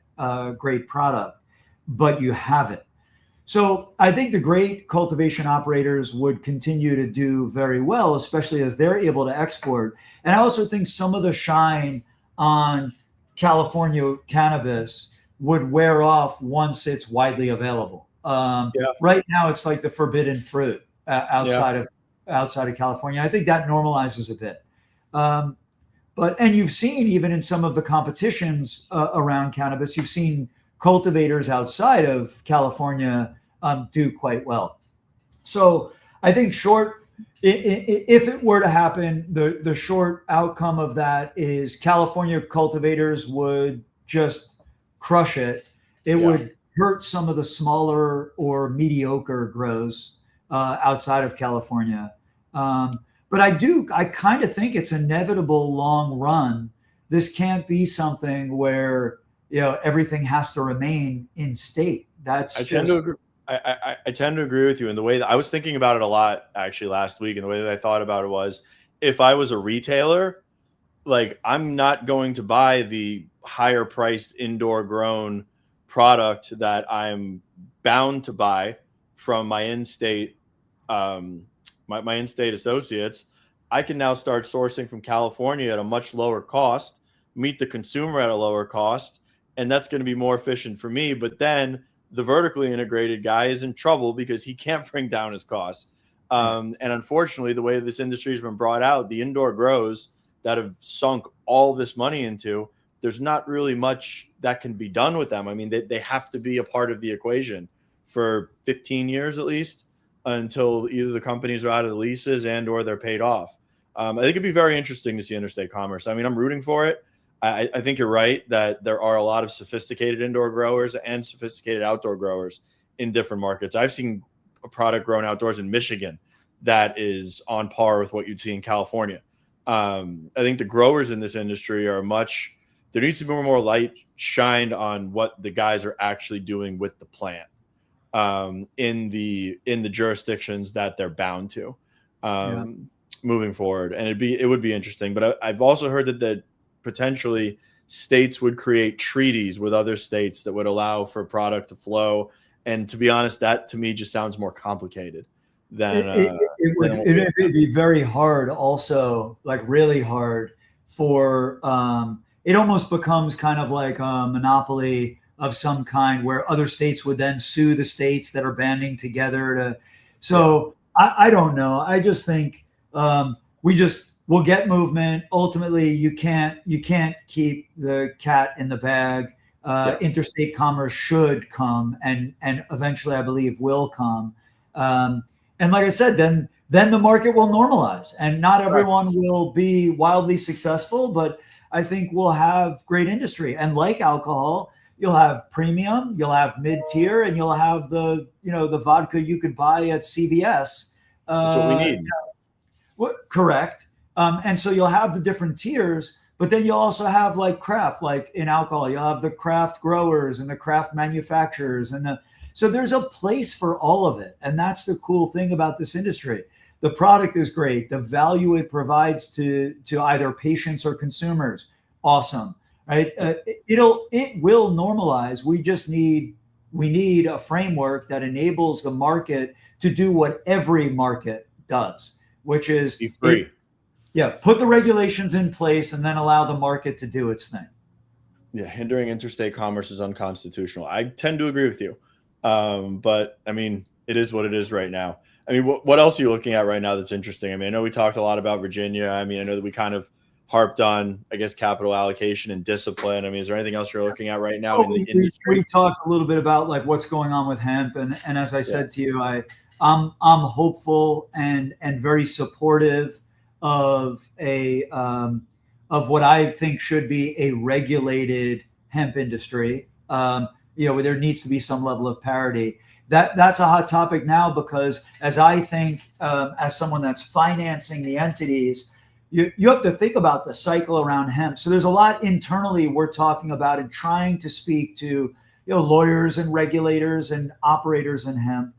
great product, but you have it. So I think the great cultivation operators would continue to do very well, especially as they're able to export. And I also think some of the shine on California cannabis would wear off once it's widely available. Right now, it's like the forbidden fruit outside of California. I think that normalizes a bit. And you've seen, even in some of the competitions around cannabis, you've seen cultivators outside of California do quite well. So I think if it were to happen, the short outcome of that is California cultivators would just crush it. It would hurt some of the smaller or mediocre grows outside of California. But I kind of think it's inevitable long run. This can't be something where everything has to remain in state. I tend to agree with you in the way that I was thinking about it a lot actually last week, and the way that I thought about it was, if I was a retailer, like, I'm not going to buy the higher priced indoor grown product that I'm bound to buy from my in-state my in-state associates. I can now start sourcing from California at a much lower cost, meet the consumer at a lower cost, and that's going to be more efficient for me. But then the vertically integrated guy is in trouble because he can't bring down his costs. And unfortunately, the way this industry has been brought out, the indoor grows that have sunk all this money into there's not really much that can be done with them. I mean, they have to be a part of the equation for 15 years at least, until either the companies are out of the leases and or they're paid off. I think it'd be very interesting to see interstate commerce. I mean, I'm rooting for it. I think you're right that there are a lot of sophisticated indoor growers and sophisticated outdoor growers in different markets. I've seen a product grown outdoors in Michigan that is on par with what you'd see in California. I think the growers in this industry are there needs to be more light shined on what the guys are actually doing with the plant in the jurisdictions that they're bound to moving forward. And it would be interesting. But I've also heard that potentially states would create treaties with other states that would allow for product to flow. And to be honest, that to me just sounds more complicated than it would be very hard also, like really hard for it almost becomes kind of like a monopoly of some kind where other states would then sue the states that are banding together to I don't know. I just think we'll get movement. Ultimately, you can't keep the cat in the bag. Interstate commerce should come and eventually I believe will come. And like I said, then the market will normalize and not everyone will be wildly successful, but I think we'll have great industry. And like alcohol, you'll have premium, you'll have mid-tier, and you'll have the vodka you could buy at CVS. That's what we need. Correct. And so you'll have the different tiers, but then you'll also have like craft, like in alcohol, you'll have the craft growers and the craft manufacturers. So there's a place for all of it. And that's the cool thing about this industry. The product is great. The value it provides to either patients or consumers, awesome, right? It will normalize. We need a framework that enables the market to do what every market does, which is be free. Put the regulations in place and then allow the market to do its thing. Yeah, hindering interstate commerce is unconstitutional. I tend to agree with you. But I mean, it is what it is right now. I mean, what else are you looking at right now that's interesting? I mean, I know we talked a lot about Virginia. I mean, I know that we kind of harped on, I guess, capital allocation and discipline. I mean, is there anything else you're looking at right now in the industry? We talked a little bit about like what's going on with hemp. And as I said to you, I'm hopeful and very supportive of what I think should be a regulated hemp industry. Where there needs to be some level of parity. That's a hot topic now because as I think, as someone that's financing the entities, you have to think about the cycle around hemp. So there's a lot internally we're talking about and trying to speak to lawyers and regulators and operators in hemp.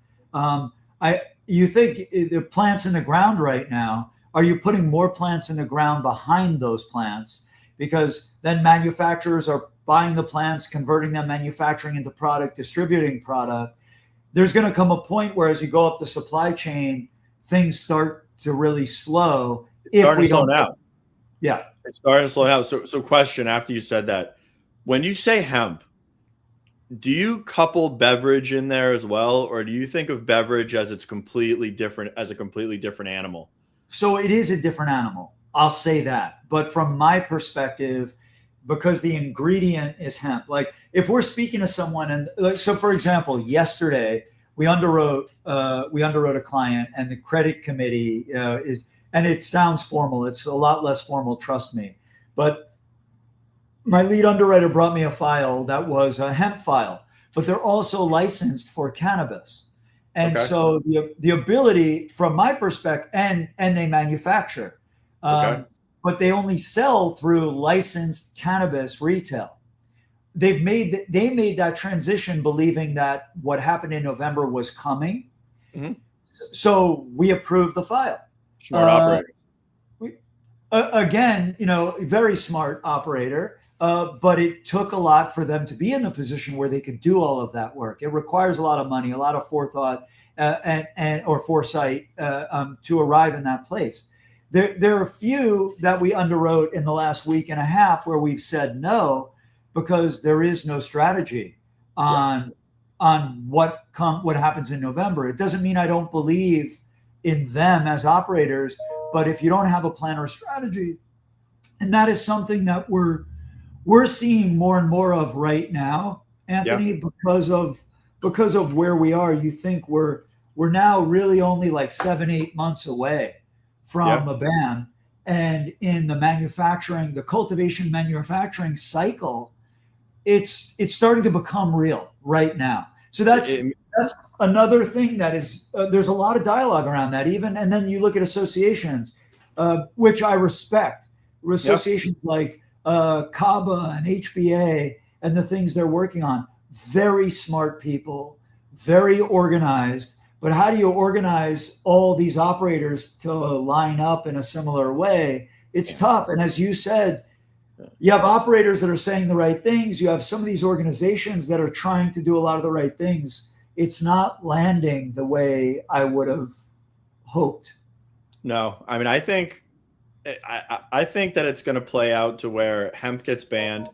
You think the plants in the ground right now, are you putting more plants in the ground behind those plants? Because then manufacturers are buying the plants, converting them, manufacturing into product, distributing product. There's going to come a point where as you go up the supply chain, things start to really slow. If we don't, yeah, it's starting to slow down. So question after you said that, when you say hemp, do you couple beverage in there as well, or do you think of beverage as a completely different animal? So it is a different animal. I'll say that. But from my perspective, because the ingredient is hemp, like if we're speaking to someone and so for example, yesterday we underwrote a client and the credit committee and it sounds formal. It's a lot less formal, trust me. But my lead underwriter brought me a file that was a hemp file, but they're also licensed for cannabis. And so the ability from my perspective, and they manufacture, but they only sell through licensed cannabis retail. They made that transition believing that what happened in November was coming. Mm-hmm. So we approved the file. Smart operator. Again, very smart operator. But it took a lot for them to be in the position where they could do all of that work. It requires a lot of money, a lot of forethought or foresight to arrive in that place. There are a few that we underwrote in the last week and a half where we've said no because there is no strategy on what happens in November. It doesn't mean I don't believe in them as operators, but if you don't have a plan or strategy, and that is something that we're we're seeing more and more of right now, Anthony, because of where we are. You think we're now really only like 7-8 months away from a ban, and in the cultivation manufacturing cycle, it's starting to become real right now. So that's another thing that is there's a lot of dialogue around that even, and then you look at associations, which I respect, associations like CABA and HBA and the things they're working on. Very smart people, very organized. But how do you organize all these operators to line up in a similar way? It's tough. And as you said, you have operators that are saying the right things. You have some of these organizations that are trying to do a lot of the right things. It's not landing the way I would have hoped. No, I mean, I think that it's going to play out to where hemp gets banned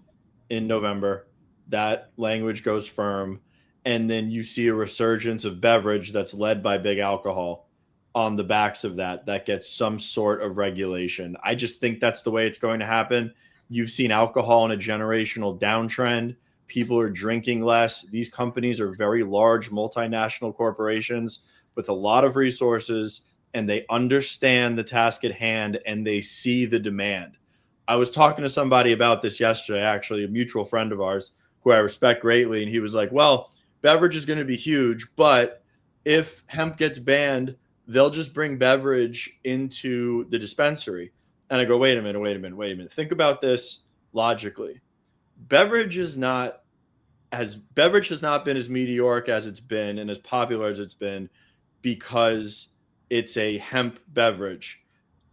in November. That language goes firm. And then you see a resurgence of beverage that's led by big alcohol on the backs of that gets some sort of regulation. I just think that's the way it's going to happen. You've seen alcohol in a generational downtrend. People are drinking less. These companies are very large multinational corporations with a lot of resources, and they understand the task at hand and they see the demand. I was talking to somebody about this yesterday, actually, a mutual friend of ours who I respect greatly. And he was like, well, beverage is going to be huge, but if hemp gets banned, they'll just bring beverage into the dispensary. And I go, wait a minute. Think about this logically. Beverage has not been as meteoric as it's been and as popular as it's been because it's a hemp beverage.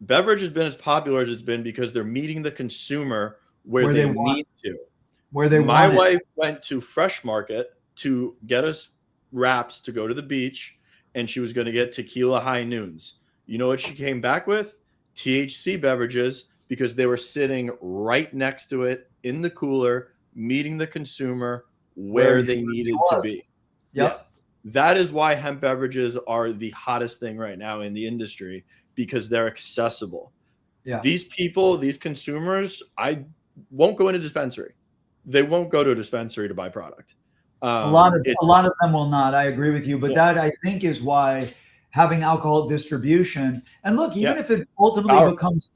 Beverage has been as popular as it's been because they're meeting the consumer where they need to. My wife went to Fresh Market to get us wraps to go to the beach, and she was going to get tequila high noons. You know what she came back with? THC beverages, because they were sitting right next to it in the cooler, meeting the consumer where they needed to be. Yep. That is why hemp beverages are the hottest thing right now in the industry, because they're accessible. Yeah. These people, these consumers, I won't go into dispensary. They won't go to a dispensary to buy product. A lot of them will not. I agree with you, but that I think is why having alcohol distribution, and look, even if it ultimately becomes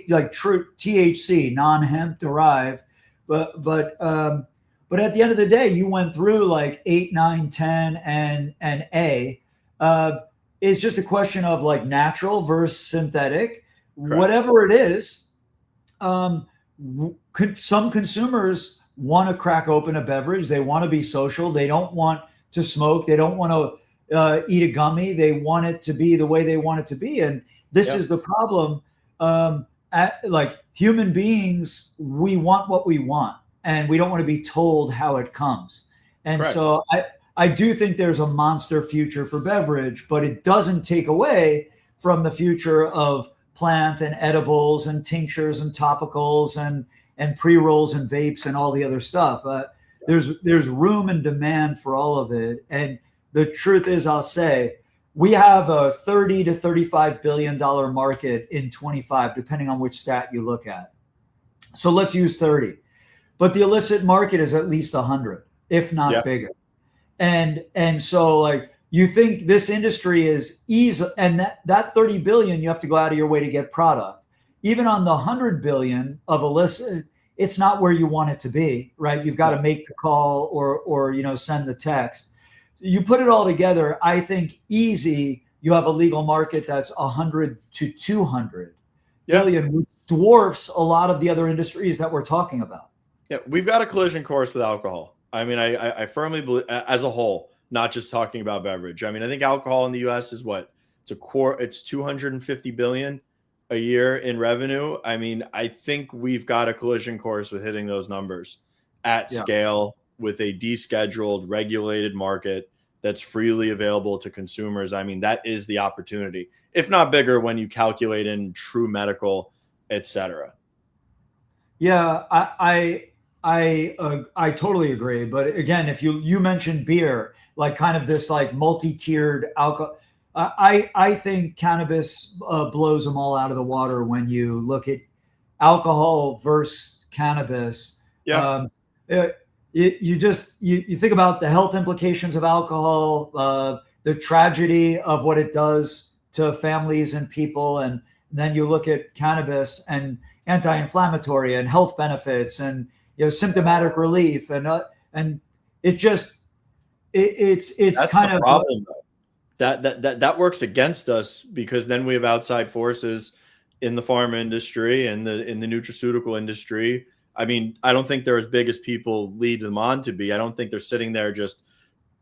like true THC, non-hemp derived, but at the end of the day, you went through like 8, 9, 10, and A. It's just a question of like natural versus synthetic. Correct. Whatever it is, some consumers want to crack open a beverage. They want to be social. They don't want to smoke. They don't want to eat a gummy. They want it to be the way they want it to be. And this is the problem. Like human beings, we want what we want, and we don't want to be told how it comes. And so I do think there's a monster future for beverage, but it doesn't take away from the future of plant and edibles and tinctures and topicals and pre-rolls and vapes and all the other stuff. There's room and demand for all of it. And the truth is, I'll say, we have a $30 to $35 billion market in 25, depending on which stat you look at. So let's use 30. But the illicit market is at least 100, if not bigger. And so like you think this industry is easy, and that 30 billion, you have to go out of your way to get product. Even on the 100 billion of illicit, it's not where you want it to be, right? You've got to make the call or send the text. You put it all together, I think easy, you have a legal market that's 100 to 200 billion, which dwarfs a lot of the other industries that we're talking about. Yeah, we've got a collision course with alcohol. I mean, I firmly believe, as a whole, not just talking about beverage. I mean, I think alcohol in the U.S. is what? It's 250 billion a year in revenue. I mean, I think we've got a collision course with hitting those numbers at scale with a descheduled, regulated market that's freely available to consumers. I mean, that is the opportunity, if not bigger, when you calculate in true medical, et cetera. Yeah, I totally agree. But again, if you mentioned beer, like kind of this like multi-tiered alcohol, I think cannabis blows them all out of the water when you look at alcohol versus cannabis. Yeah. You think about the health implications of alcohol, the tragedy of what it does to families and people, and then you look at cannabis and anti-inflammatory and health benefits and symptomatic relief and it just it's That's kind the of problem, though. That works against us, because then we have outside forces in the pharma industry and in the nutraceutical industry. I mean, I don't think they're as big as people lead them on to be. I don't think they're sitting there just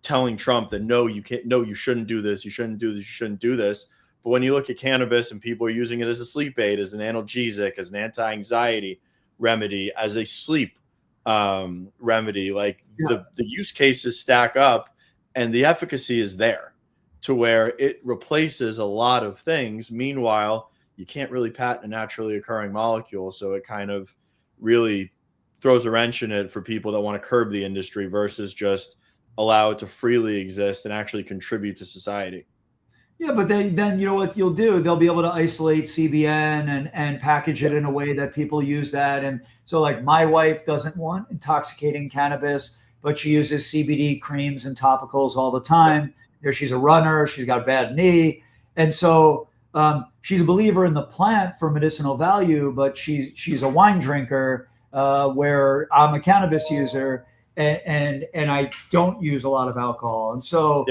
telling Trump that no, you can't, no, you shouldn't do this, you shouldn't do this, you shouldn't do this. But when you look at cannabis and people are using it as a sleep aid, as an analgesic, as an anti-anxiety remedy, as a sleep remedy, like the use cases stack up and the efficacy is there to where it replaces a lot of things. Meanwhile, you can't really patent a naturally occurring molecule. So it kind of really throws a wrench in it for people that want to curb the industry versus just allow it to freely exist and actually contribute to society. Yeah, but then you know what you'll do? They'll be able to isolate CBN and package it in a way that people use that. And so, like, my wife doesn't want intoxicating cannabis, but she uses CBD creams and topicals all the time. She's a runner. She's got a bad knee, and so she's a believer in the plant for medicinal value. But she's a wine drinker, where I'm a cannabis user. And I don't use a lot of alcohol. And so,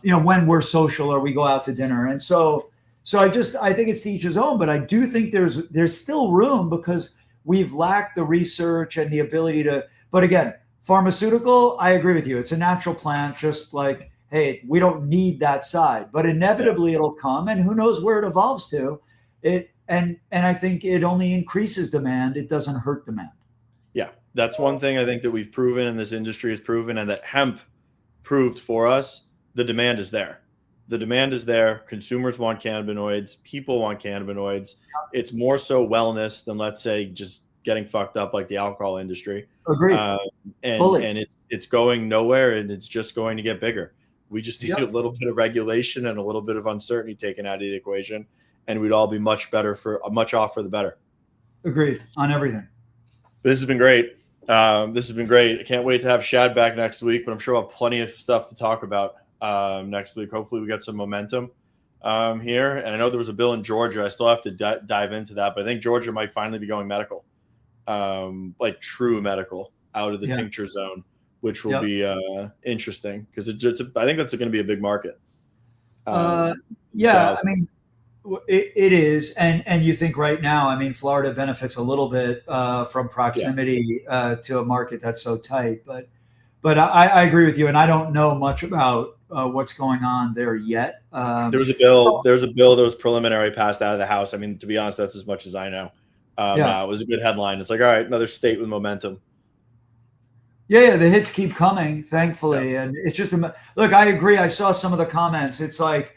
when we're social or we go out to dinner. And so I think it's to each his own, but I do think there's still room because we've lacked the research and the ability to, but again, pharmaceutical, I agree with you. It's a natural plant, just like, hey, we don't need that side, but inevitably it'll come, and who knows where it evolves to. And I think it only increases demand. It doesn't hurt demand. Yeah, that's one thing I think that we've proven, and this industry has proven, and that hemp proved for us. The demand is there. The demand is there. Consumers want cannabinoids. People want cannabinoids. It's more so wellness than, let's say, just getting fucked up like the alcohol industry. Agreed. And it's going nowhere, and it's just going to get bigger. We just need a little bit of regulation and a little bit of uncertainty taken out of the equation, and we'd all be much off for the better. Agreed on everything. This has been great. I can't wait to have Shad back next week, but I'm sure we'll have plenty of stuff to talk about next week. Hopefully we get some momentum here. And I know there was a bill in Georgia. I still have to dive into that, but I think Georgia might finally be going medical, like true medical, out of the tincture zone, which will be interesting because I think that's going to be a big market. I mean, it is, and you think right now, I mean, Florida benefits a little bit from proximity to a market that's so tight, but I agree with you, and I don't know much about what's going on there yet. There was a bill that was preliminary passed out of the House. I mean, to be honest, that's as much as I know. It was a good headline. It's like, all right, another state with momentum. Yeah, the hits keep coming, thankfully, and it's just look. I agree. I saw some of the comments. It's like,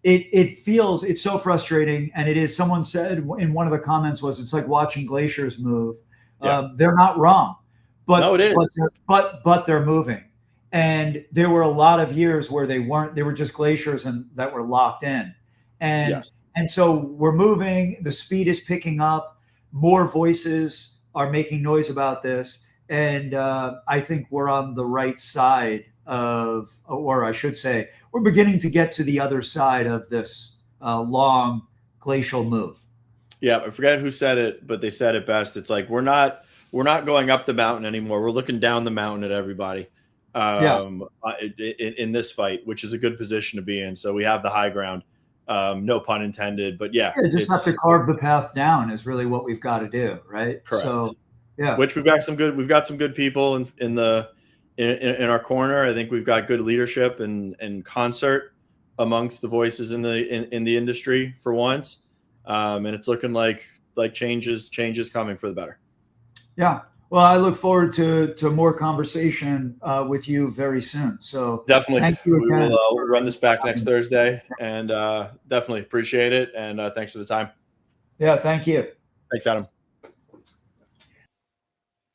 it feels, it's so frustrating. And it is, someone said in one of the comments it's like watching glaciers move. They're not wrong, but no, it is. But they're moving. And there were a lot of years where they were just glaciers and that were locked in. And so we're moving, the speed is picking up, more voices are making noise about this. And I think we're on the right side of, or I should say, we're beginning to get to the other side of this long glacial move. Yeah, I forget who said it, but they said it best. It's like we're not going up the mountain anymore. We're looking down the mountain at everybody in this fight, which is a good position to be in. So we have the high ground, no pun intended. But just have to carve the path down is really what we've got to do, right? Correct. So which we've got some good people in our corner. I think we've got good leadership and concert amongst the voices in the industry for once. And it's looking like change is coming for the better. Yeah. Well, I look forward to more conversation with you very soon. So definitely, thank you again. We'll run this back next Thursday, and definitely appreciate it. And thanks for the time. Yeah, thank you. Thanks, Adam.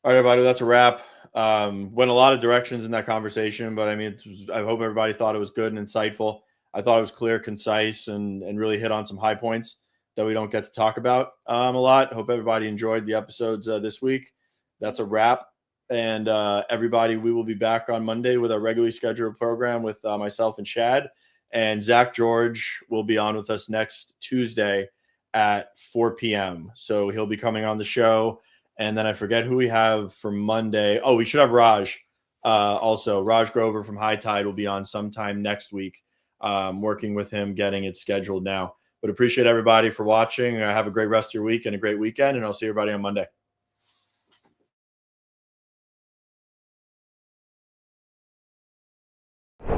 All right, everybody, that's a wrap. Went a lot of directions in that conversation, but I mean, I hope everybody thought it was good and insightful. I thought it was clear, concise, and really hit on some high points. that we don't get to talk about a lot. Hope everybody enjoyed the episodes this week. That's a wrap. And everybody, we will be back on Monday with our regularly scheduled program with myself and Shad. And Zach George will be on with us next Tuesday at 4 p.m. So he'll be coming on the show. And then I forget who we have for Monday. Oh, we should have Raj. Also, Raj Grover from High Tide will be on sometime next week. Working with him, getting it scheduled now. But appreciate everybody for watching. Have a great rest of your week and a great weekend. And I'll see everybody on Monday.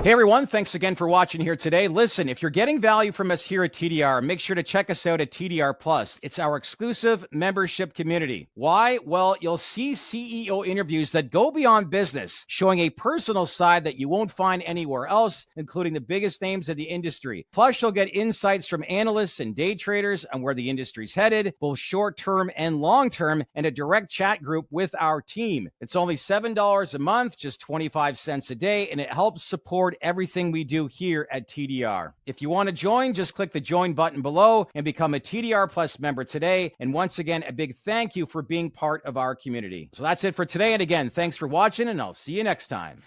Hey everyone, thanks again for watching here today. Listen, if you're getting value from us here at TDR, make sure to check us out at TDR Plus. It's our exclusive membership community. Why? Well, you'll see CEO interviews that go beyond business, showing a personal side that you won't find anywhere else, including the biggest names of the industry. Plus, you'll get insights from analysts and day traders on where the industry's headed, both short-term and long-term, and a direct chat group with our team. It's only $7 a month, just 25 cents a day, and it helps support everything we do here at TDR. If you want to join, just click the join button below and become a TDR Plus member today. And once again, a big thank you for being part of our community. So that's it for today. And again, thanks for watching, and I'll see you next time.